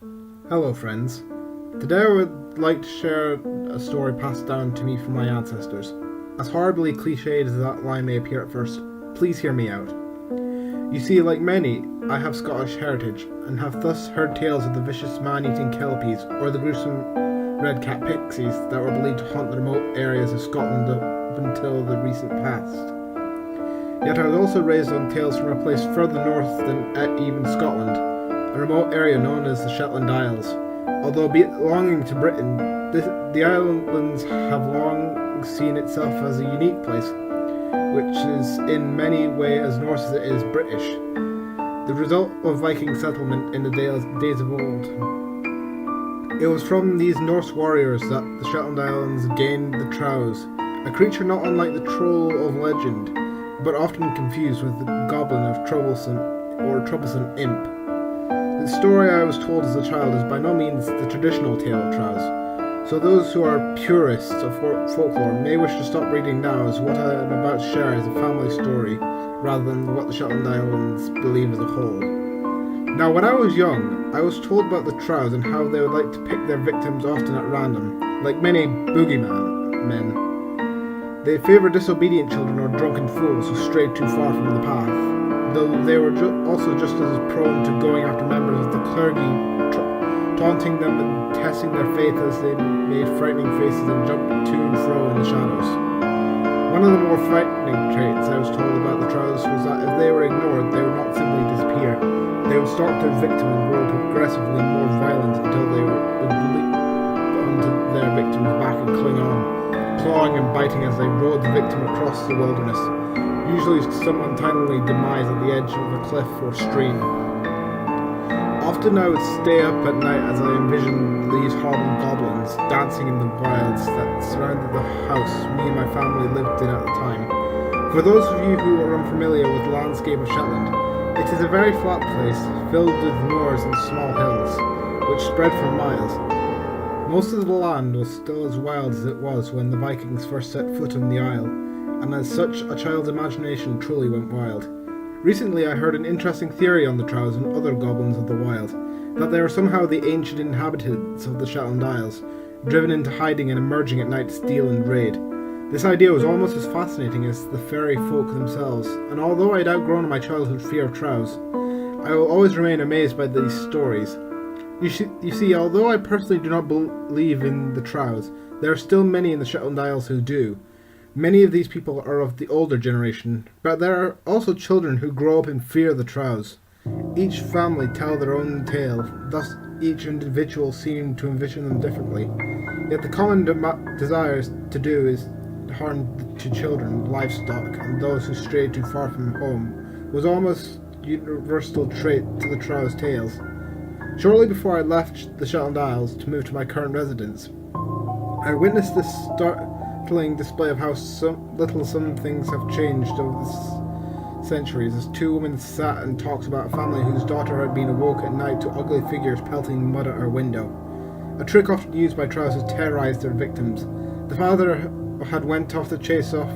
Hello friends. Today I would like to share a story passed down to me from my ancestors. As horribly cliched as that line may appear at first, please hear me out. You see, like many, I have Scottish heritage, and have thus heard tales of the vicious man-eating kelpies or the gruesome red-cap pixies that were believed to haunt the remote areas of Scotland up until the recent past. Yet I was also raised on tales from a place further north than even Scotland, a remote area known as the Shetland Isles. Although belonging to Britain, the islands have long seen itself as a unique place, which is in many ways as Norse as it is British, the result of Viking settlement in the days of old. It was from these Norse warriors that the Shetland Islands gained the Trows, a creature not unlike the troll of legend, but often confused with the goblin of troublesome imp. The story I was told as a child is by no means the traditional tale of Trows, so those who are purists of folklore may wish to stop reading now, as what I am about to share is a family story rather than what the Shetland Islands believe as a whole. Now, when I was young, I was told about the Trows and how they would like to pick their victims often at random, like many boogeyman men. They favor disobedient children or drunken fools who strayed too far from the path, though they were also just as prone to going after members of the clergy, taunting them and testing their faith as they made frightening faces and jumped to and fro in the shadows. One of the more frightening traits I was told about the Trows was that if they were ignored, they would not simply disappear. They would stalk their victim and grow progressively more violent until they would leap onto their victim's back and cling on, clawing and biting as they rode the victim across the wilderness, usually some untimely demise at the edge of a cliff or stream. Often I would stay up at night as I envisioned these hobgoblins dancing in the wilds that surrounded the house me and my family lived in at the time. For those of you who are unfamiliar with the landscape of Shetland, it is a very flat place filled with moors and small hills, which spread for miles. Most of the land was still as wild as it was when the Vikings first set foot on the isle, and as such a child's imagination truly went wild. Recently I heard an interesting theory on the Trows and other goblins of the wild, that they are somehow the ancient inhabitants of the Shetland Isles, driven into hiding and emerging at night to steal and raid. This idea was almost as fascinating as the fairy folk themselves, and although I'd outgrown my childhood fear of Trows, I will always remain amazed by these stories. You see, although I personally do not believe in the Trows, there are still many in the Shetland Isles who do. Many of these people are of the older generation, but there are also children who grow up in fear of the Trows. Each family tell their own tale, thus each individual seem to envision them differently. Yet the common desire to do is harm to children, livestock, and those who stray too far from home was almost universal trait to the Trows' tales. Shortly before I left the Shetland Isles to move to my current residence, I witnessed this startling display of how little some things have changed over the centuries, as two women sat and talked about a family whose daughter had been awoke at night to ugly figures pelting mud at her window, a trick often used by Trows to terrorize their victims. The father had went off to chase off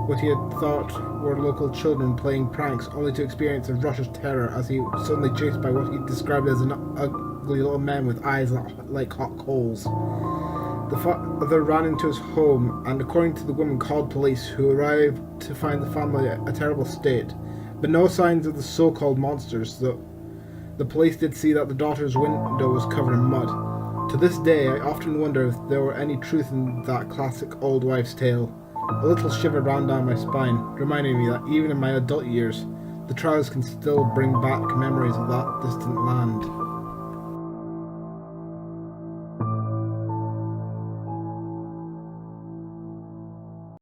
what he had thought were local children playing pranks, only to experience a rush of terror as he was suddenly chased by what he described as an ugly little man with eyes like hot coals. The father ran into his home and, according to the woman, called police, who arrived to find the family in a terrible state, but no signs of the so-called monsters, though the police did see that the daughter's window was covered in mud. To this day, I often wonder if there were any truth in that classic old wife's tale. A little shiver ran down my spine, reminding me that even in my adult years, the Trows can still bring back memories of that distant land.